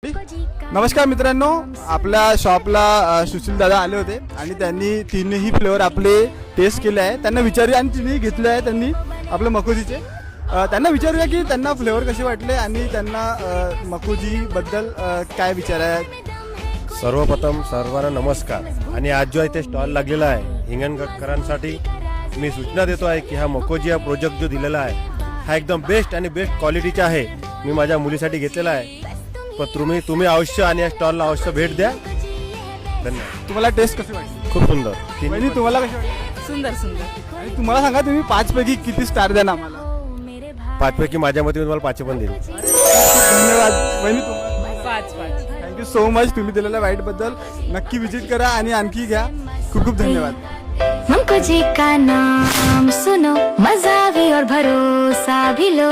नमस्कार मित्रांनो, आपल्या शॉपला सुशील दादा आले होते आणि त्यांनी तिन्ही फ्लेवर आपले टेस्ट केले आहे. त्यांना विचारूया आणि तिन्ही घेतले आहे त्यांनी आपले मकोजीचे. त्यांना विचारूया की त्यांना फ्लेवर कसे वाटले आणि त्यांना मकोजी बद्दल काय विचार आहे. सर्वप्रथम सर्वांना नमस्कार. आणि आज जो इथे स्टॉल लागलेला आहे हिंगणकरांसाठी मी सूचना देतो आहे की हा मकोजी हा प्रोजेक्ट जो दिलेला आहे हा एकदम बेस्ट आणि बेस्ट क्वालिटीचा आहे. मी माझ्या मुलीसाठी घेतलेला आहे. पण तुम्ही अवश्य आणि या स्टॉलला अवश्य भेट द्या. धन्यवाद. तुम्हाला टेस्ट कशी वाटली? खूप सुंदर. आणि तुम्हाला कशी वाटली? सुंदर सुंदर. आणि तुम्हाला सांगा, तुम्ही 5 पैकी किती स्टार द्या ना आम्हाला? 5 पैकी माझ्या मते मी तुम्हाला 5 पण देईन. धन्यवाद बहिणी. तुम्हाला 5 थँक्यू सो मच. तुम्ही दिलेल्या वाईट बद्दल नक्की विजिट करा आणि आणखी घ्या. खूप खूप धन्यवाद. मकोजी का नाम सुनो, मजा भी और भरोसा भी लो.